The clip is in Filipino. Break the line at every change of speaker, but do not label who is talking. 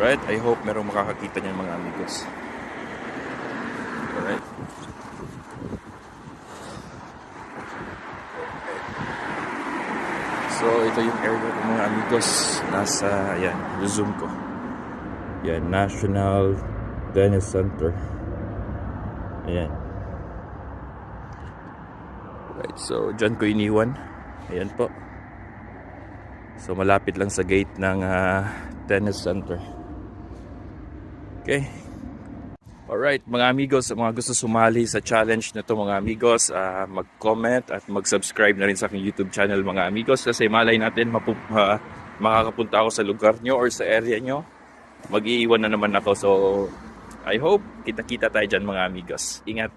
Alright, I hope merong makakakita niyan mga amigos. Alright. So, ito yung area ng mga amigos. Nasa, yan, zoom ko. Yan, National Tennis Center. Ayan. Right, so dyan ko iniwan. Ayan po. So malapit lang sa gate ng tennis center. Okay. Alright mga amigos, mga gusto sumali sa challenge na to mga amigos, mag-comment at mag-subscribe na rin sa aking YouTube channel mga amigos. Kasi malay natin makakapunta ako sa lugar nyo or sa area nyo. Mag-iiwan na naman ako. So I hope kita-kita tayo dyan mga amigos. Ingat.